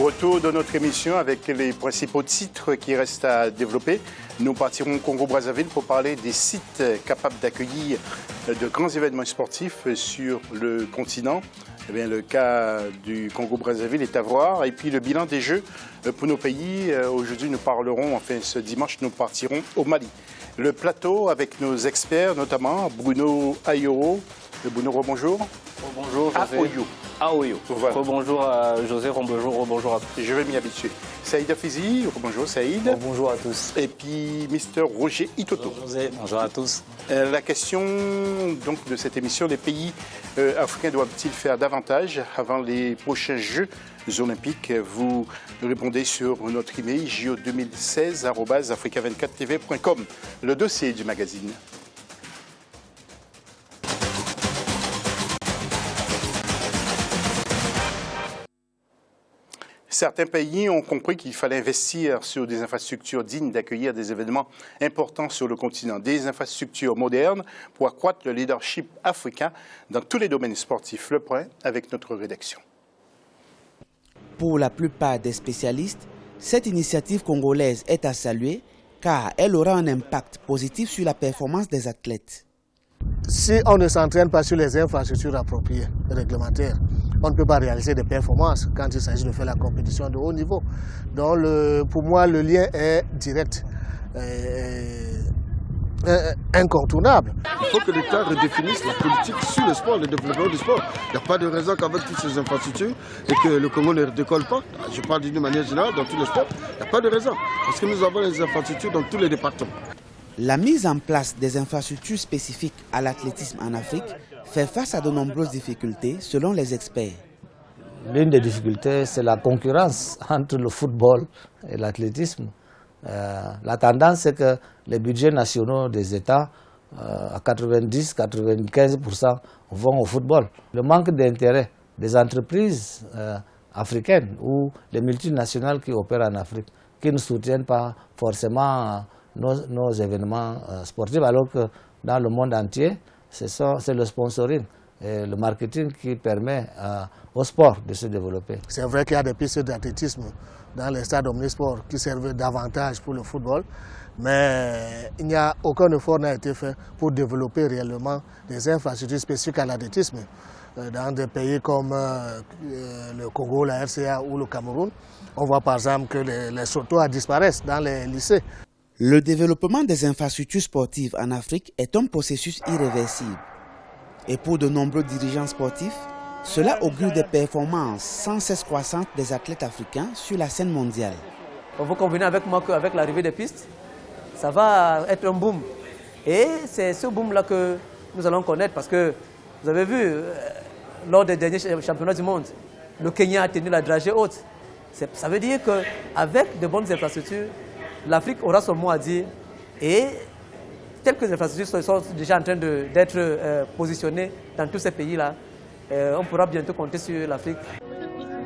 Retour de notre émission avec les principaux titres qui restent à développer. Nous partirons au Congo-Brazzaville pour parler des sites capables d'accueillir de grands événements sportifs sur le continent. Eh bien, le cas du Congo-Brazzaville est à voir. Et puis le bilan des Jeux pour nos pays. Aujourd'hui, nous parlerons, enfin ce dimanche, nous partirons au Mali. Le plateau avec nos experts, notamment Bruno Ayoro. Bruno, rebonjour. Bonjour, José. Aoyo. Voilà. Rebonjour à José, rebonjour à tous. Je vais m'y habituer. Saïd Afizi, bonjour Saïd. Bonjour à tous. Et puis Mr Roger Itoto. Bonjour José, bonjour à tous. La question donc, de cette émission, les pays africains doivent-ils faire davantage avant les prochains Jeux olympiques? Vous répondez sur notre email jo2016@africa24tv.com. Le dossier du magazine. Certains pays ont compris qu'il fallait investir sur des infrastructures dignes d'accueillir des événements importants sur le continent, des infrastructures modernes pour accroître le leadership africain dans tous les domaines sportifs. Le point avec notre rédaction. Pour la plupart des spécialistes, cette initiative congolaise est à saluer car elle aura un impact positif sur la performance des athlètes. Si on ne s'entraîne pas sur les infrastructures appropriées, réglementaires, on ne peut pas réaliser des performances quand il s'agit de faire la compétition de haut niveau. Donc pour moi, le lien est direct, incontournable. Il faut que l'État redéfinisse la politique sur le sport, le développement du sport. Il n'y a pas de raison qu'avec toutes ces infrastructures et que le Congo ne décolle pas. Je parle d'une manière générale dans tous les sports. Il n'y a pas de raison. Parce que nous avons les infrastructures dans tous les départements. La mise en place des infrastructures spécifiques à l'athlétisme en Afrique fait face à de nombreuses difficultés selon les experts. L'une des difficultés, c'est la concurrence entre le football et l'athlétisme. La tendance, c'est que les budgets nationaux des États, à 90-95%, vont au football. Le manque d'intérêt des entreprises africaines ou les multinationales qui opèrent en Afrique, qui ne soutiennent pas forcément nos événements sportifs, alors que dans le monde entier, c'est le sponsoring et le marketing qui permet au sport de se développer. C'est vrai qu'il y a des pistes d'athlétisme dans les stades omnisports qui servent davantage pour le football, mais il n'y a aucun effort n'a été fait pour développer réellement des infrastructures spécifiques à l'athlétisme. Dans des pays comme le Congo, la RCA ou le Cameroun, on voit par exemple que les sautoirs disparaissent dans les lycées. Le développement des infrastructures sportives en Afrique est un processus irréversible. Et pour de nombreux dirigeants sportifs, cela augure des performances sans cesse croissantes des athlètes africains sur la scène mondiale. Vous convenez avec moi qu'avec l'arrivée des pistes, ça va être un boom. Et c'est ce boom-là que nous allons connaître parce que vous avez vu, lors des derniers championnats du monde, le Kenya a tenu la dragée haute. Ça veut dire qu'avec de bonnes infrastructures, l'Afrique aura son mot à dire et quelques infrastructures sont déjà en train d'être positionnées dans tous ces pays-là. On pourra bientôt compter sur l'Afrique.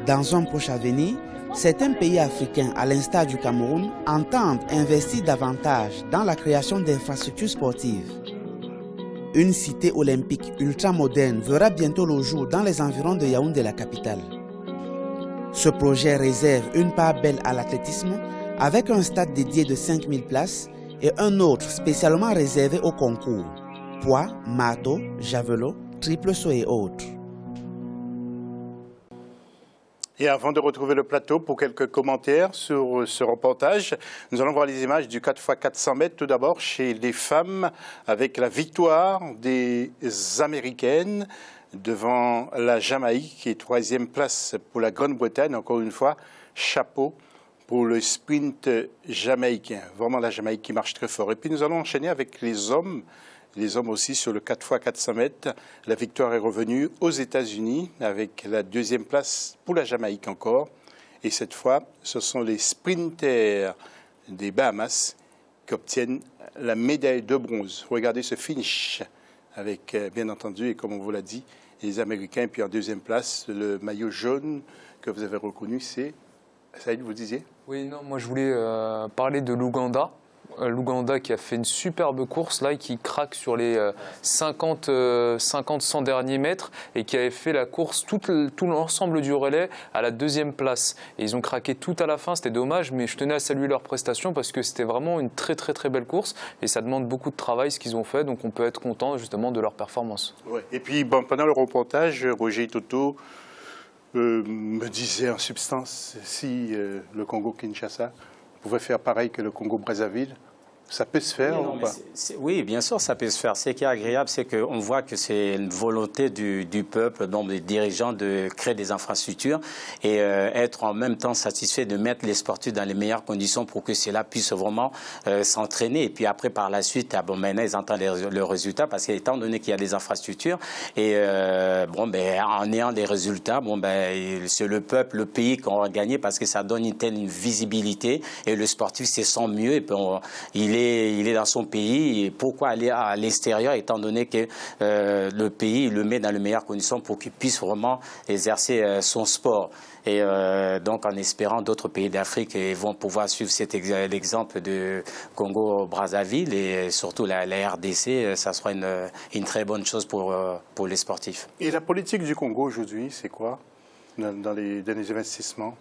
Dans un proche avenir, certains pays africains, à l'instar du Cameroun, entendent investir davantage dans la création d'infrastructures sportives. Une cité olympique ultramoderne verra bientôt le jour dans les environs de Yaoundé, la capitale. Ce projet réserve une part belle à l'athlétisme, avec un stade dédié de 5000 places et un autre spécialement réservé au concours. Poids, marteau, javelot, triple saut et autres. Et avant de retrouver le plateau pour quelques commentaires sur ce reportage, nous allons voir les images du 4x400 mètres tout d'abord chez les femmes avec la victoire des Américaines devant la Jamaïque qui est 3e place pour la Grande-Bretagne. Encore une fois, chapeau pour le sprint jamaïcain. Vraiment la Jamaïque qui marche très fort. Et puis nous allons enchaîner avec les hommes aussi sur le 4x400 mètres. La victoire est revenue aux États-Unis avec la 2e place pour la Jamaïque encore. Et cette fois, ce sont les sprinters des Bahamas qui obtiennent la médaille de bronze. Regardez ce finish avec, bien entendu, et comme on vous l'a dit, les Américains. Et puis en 2e place, le maillot jaune que vous avez reconnu, c'est... Saïd, vous disiez? Oui, non, moi je voulais parler de l'Ouganda. l'Ouganda qui a fait une superbe course là, et qui craque sur les 50-100 derniers mètres et qui avait fait la course, tout l'ensemble du relais à la 2e place. Et ils ont craqué tout à la fin, c'était dommage, mais je tenais à saluer leur prestation parce que c'était vraiment une très belle course et ça demande beaucoup de travail ce qu'ils ont fait, donc on peut être content justement de leur performance. Ouais. Et puis pendant le reportage, Roger Toto me disait en substance si le Congo-Kinshasa pouvait faire pareil que le Congo-Brazzaville. Ça peut se faire ou pas? Oui, bien sûr, ça peut se faire. Ce qui est agréable, c'est qu'on voit que c'est une volonté du peuple, donc des dirigeants, de créer des infrastructures et être en même temps satisfait de mettre les sportifs dans les meilleures conditions pour que cela puisse vraiment s'entraîner. Et puis après, par la suite, maintenant, ils entendent le résultat parce qu'étant donné qu'il y a des infrastructures et en ayant des résultats, c'est le peuple, le pays qui va gagner parce que ça donne une visibilité et le sportif se sent mieux et puis il est dans son pays. Et pourquoi aller à l'extérieur étant donné que le pays le met dans les meilleures conditions pour qu'il puisse vraiment exercer son sport. Et donc en espérant d'autres pays d'Afrique vont pouvoir suivre l'exemple de Congo-Brazzaville et surtout la RDC, ça sera une très bonne chose pour les sportifs. Et la politique du Congo aujourd'hui, c'est quoi dans les investissements?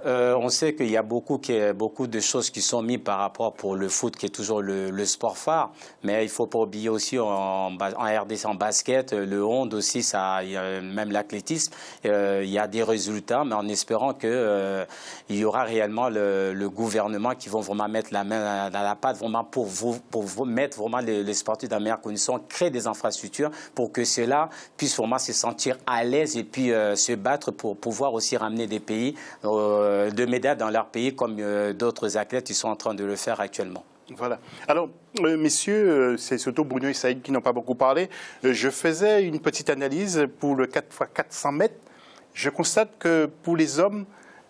On sait qu'il y a beaucoup de choses qui sont mises par rapport pour le foot, qui est toujours le sport phare. Mais il ne faut pas oublier aussi en RDC, en basket, le hand aussi, même l'athlétisme. Il y a des résultats, mais en espérant qu'il y aura réellement le gouvernement qui vont vraiment mettre la main dans la pâte vraiment pour mettre vraiment les sportifs dans les meilleures conditions, créer des infrastructures pour que ceux-là puissent vraiment se sentir à l'aise et puis se battre pour pouvoir aussi ramener des pays de médailles dans leur pays comme d'autres athlètes qui sont en train de le faire actuellement. Voilà. Alors, messieurs, c'est surtout Bruno et Saïd qui n'ont pas beaucoup parlé. Je faisais une petite analyse pour le 4x400 mètres. Je constate que pour les hommes,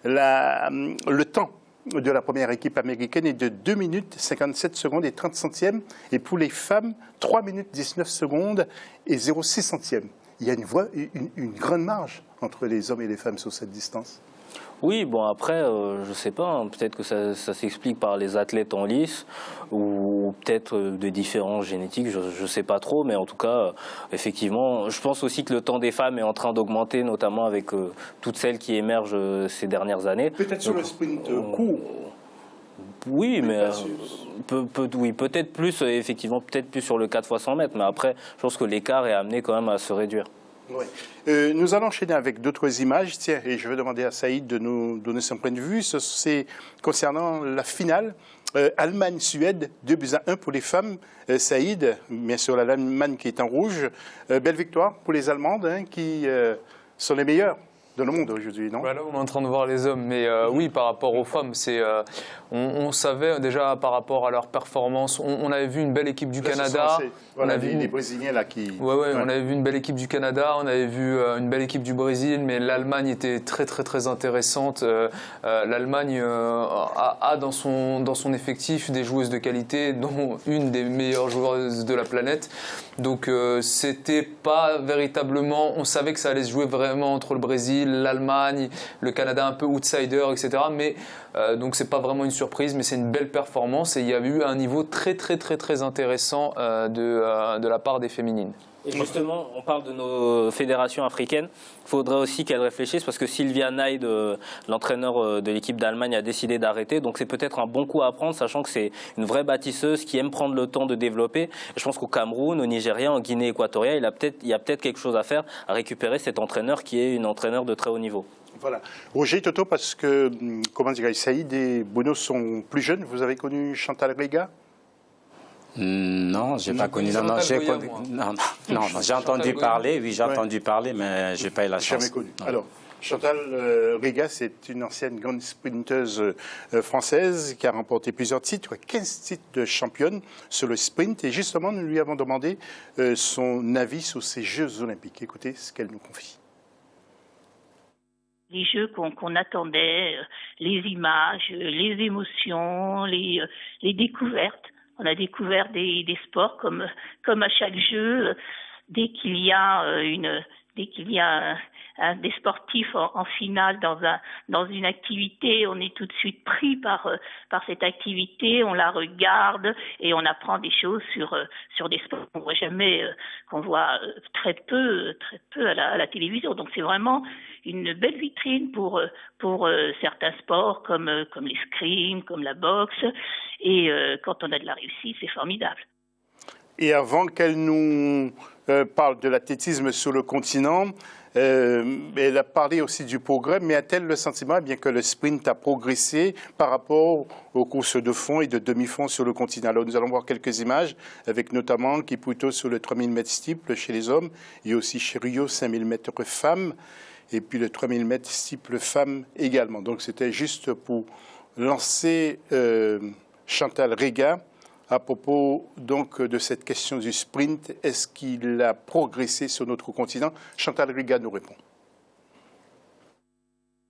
le temps de la première équipe américaine est de 2 minutes 57 secondes et 30 centièmes. Et pour les femmes, 3 minutes 19 secondes et 0,6 centièmes. Il y a une grande marge entre les hommes et les femmes sur cette distance. Oui, bon après, je sais pas, hein, peut-être que ça s'explique par les athlètes en lice ou peut-être des différences génétiques, je sais pas trop, mais en tout cas, effectivement, je pense aussi que le temps des femmes est en train d'augmenter, notamment avec toutes celles qui émergent ces dernières années. Peut-être sur le sprint court. Oui, mais peut-être plus, effectivement, peut-être plus sur le 4x100 mètres, mais après, je pense que l'écart est amené quand même à se réduire. Oui. Nous allons enchaîner avec d'autres images. Tiens, et je vais demander à Saïd de nous donner son point de vue. C'est concernant la finale. Allemagne-Suède, 2-1 pour les femmes. Saïd, bien sûr, l'Allemagne qui est en rouge. Belle victoire pour les Allemandes qui sont les meilleures de le monde aujourd'hui, non? Là, on est en train de voir les hommes, mais oui, par rapport aux femmes, on savait déjà par rapport à leur performance. On avait vu une belle équipe du Canada. On a vu les Brésiliens là qui. Ouais. On avait vu une belle équipe du Canada, on avait vu une belle équipe du Brésil, mais l'Allemagne était très intéressante. L'Allemagne a dans son effectif des joueuses de qualité, dont une des meilleures joueuses de la planète. Donc c'était pas véritablement. On savait que ça allait se jouer vraiment entre le Brésil, l'Allemagne, le Canada un peu outsider, etc. Mais donc c'est pas vraiment une surprise, mais c'est une belle performance et il y a eu un niveau très intéressant de la part des féminines. Et justement, on parle de nos fédérations africaines. Il faudrait aussi qu'elles réfléchissent parce que Sylvia Neid, l'entraîneur de l'équipe d'Allemagne, a décidé d'arrêter. Donc c'est peut-être un bon coup à prendre, sachant que c'est une vraie bâtisseuse qui aime prendre le temps de développer. Et je pense qu'au Cameroun, au Nigeria, en Guinée équatoriale, il y a peut-être quelque chose à faire, à récupérer cet entraîneur qui est une entraîneur de très haut niveau. Voilà. Roger Toto, parce que, comment dire, Saïd et Bruno sont plus jeunes. Vous avez connu Chantal Riga? Non, j'ai pas connu. Non, j'ai entendu parler. Oui, j'ai entendu parler, mais j'ai pas eu la chance. Jamais connu. Alors, Chantal Riga, c'est une ancienne grande sprinteuse française qui a remporté plusieurs titres, 15 titres de championne sur le sprint. Et justement, nous lui avons demandé son avis sur ces Jeux olympiques. Écoutez ce qu'elle nous confie. Les jeux qu'on attendait, les images, les émotions, les découvertes. On a découvert des sports comme à chaque jeu, dès qu'il y a une qu'il y a des sportifs en finale dans une activité, on est tout de suite pris par cette activité, on la regarde et on apprend des choses sur des sports qu'on voit très peu à la télévision. Donc c'est vraiment une belle vitrine pour certains sports comme l'escrime, comme la boxe, et quand on a de la réussite, c'est formidable. Et avant qu'elle nous parle de l'athlétisme sur le continent, elle a parlé aussi du progrès, mais a-t-elle le sentiment bien que le sprint a progressé par rapport aux courses de fond et de demi-fond sur le continent? Alors nous allons voir quelques images, avec notamment Kipruto sur le 3000 mètres steeple chez les hommes, et aussi chez Rio 5000 mètres femmes, et puis le 3000 mètres steeple femmes également. Donc c'était juste pour lancer Chantal Riga à propos donc de cette question du sprint. Est-ce qu'il a progressé sur notre continent? Chantal Riga nous répond.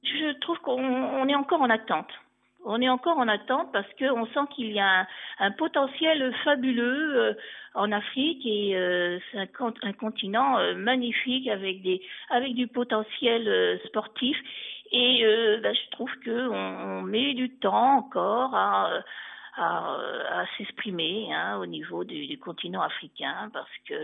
Je trouve qu'on est encore en attente. On est encore en attente parce qu'on sent qu'il y a un potentiel fabuleux en Afrique, et c'est un continent magnifique avec du potentiel sportif. Et je trouve qu'on met du temps encore à s'exprimer au niveau du continent africain, parce que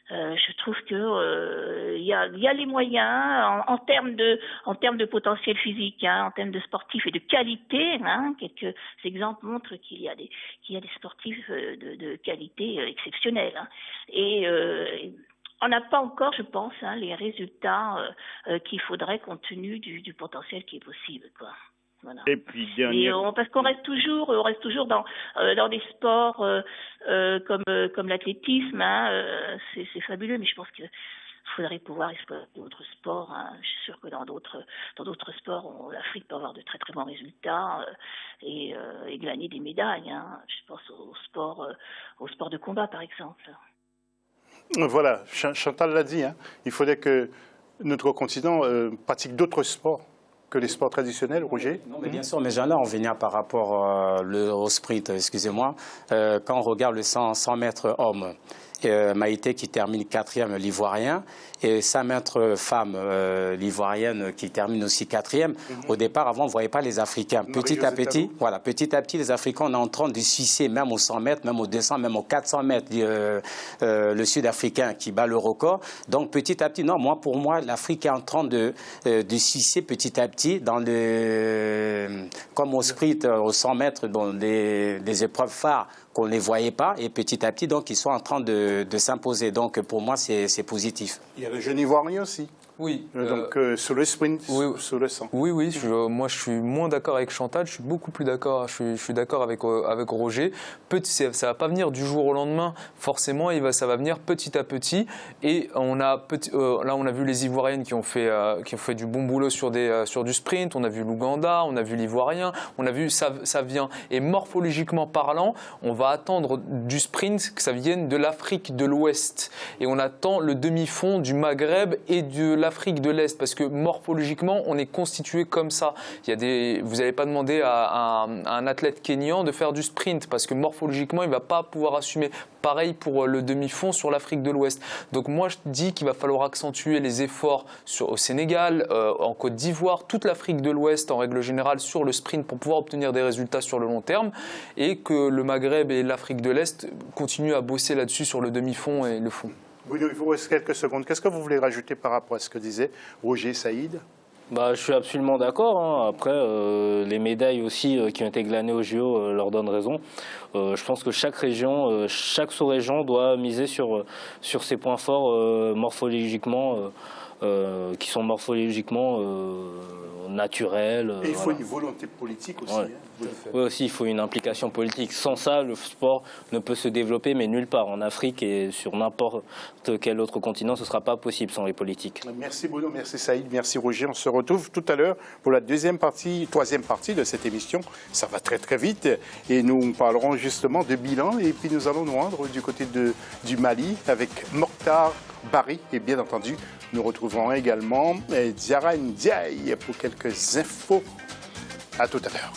je trouve que il y a les moyens en termes de potentiel physique, en termes de sportifs et de qualité. Quelques exemples montrent qu'il y a des sportifs de qualité exceptionnelle. Et on n'a pas encore, je pense, les résultats qu'il faudrait compte tenu du potentiel qui est possible, quoi. Voilà. Et puis parce qu'on reste toujours dans des sports comme l'athlétisme, c'est fabuleux, mais je pense qu'il faudrait pouvoir exploiter d'autres sports. Je suis sûre que dans d'autres sports, l'Afrique peut avoir de très très bons résultats et gagner des médailles. Je pense au sport de combat, par exemple. Voilà, Chantal l'a dit, il faudrait que notre continent pratique d'autres sports que les sports traditionnels, Roger? Non, mais bien sûr, mais j'allais en venir par rapport au sprint, excusez-moi. Quand on regarde le 100 mètres hommes, Maïté qui termine 4e, l'Ivoirien, et 100 mètres femmes, l'Ivoirienne qui termine aussi 4e. Au départ, avant, on ne voyait pas les Africains. Petit à petit, les Africains, on est en train de sucer, même aux 100 mètres, même aux 200, même aux 400 mètres, le Sud-Africain qui bat le record. Donc, petit à petit, pour moi, l'Afrique est en train de sucer petit à petit comme au sprint, aux 100 mètres, dans des épreuves phares qu'on ne les voyait pas, et petit à petit, donc, ils sont en train de s'imposer. Donc, pour moi, c'est positif. Il y a le jeune Ivoirien aussi. Oui. Donc, sur le sprint, sur le 100. Oui, moi, je suis moins d'accord avec Chantal, je suis beaucoup plus d'accord, je suis d'accord avec Roger. Ça ne va pas venir du jour au lendemain, forcément, ça va venir petit à petit. Et là, on a vu les Ivoiriennes qui ont fait du bon boulot sur du sprint, on a vu l'Ouganda, on a vu l'Ivoirien, on a vu ça vient. Et morphologiquement parlant, on va attendre du sprint que ça vienne de l'Afrique de l'Ouest. Et on attend le demi-fond du Maghreb et de l'Afrique de l'Est, parce que morphologiquement, on est constitué comme ça. Vous n'allez pas demander à un athlète kényan de faire du sprint, parce que morphologiquement, il ne va pas pouvoir assumer. Pareil pour le demi-fond sur l'Afrique de l'Ouest. Donc moi, je dis qu'il va falloir accentuer les efforts au Sénégal, en Côte d'Ivoire, toute l'Afrique de l'Ouest en règle générale sur le sprint pour pouvoir obtenir des résultats sur le long terme, et que le Maghreb et l'Afrique de l'Est continuent à bosser là-dessus sur le demi-fond et le fond. Bruno, il vous reste quelques secondes. Qu'est-ce que vous voulez rajouter par rapport à ce que disait Roger Saïd? Je suis absolument d'accord. Après, les médailles aussi qui ont été glanées au JO leur donnent raison. Je pense que chaque région, chaque sous-région doit miser sur ses points forts morphologiquement, qui sont morphologiquement naturels. Et il faut une volonté politique aussi. Ouais. Oui, aussi, il faut une implication politique. Sans ça, le sport ne peut se développer, mais nulle part. En Afrique et sur n'importe quel autre continent, ce ne sera pas possible sans les politiques. Merci Bruno, merci Saïd, merci Roger. On se retrouve tout à l'heure pour la troisième partie de cette émission. Ça va très très vite et nous parlerons justement de bilan. Et puis nous allons nous rendre du côté du Mali avec Mokhtar Barry. Et bien entendu, nous retrouverons également Diara Ndiaye pour quelques infos. À tout à l'heure.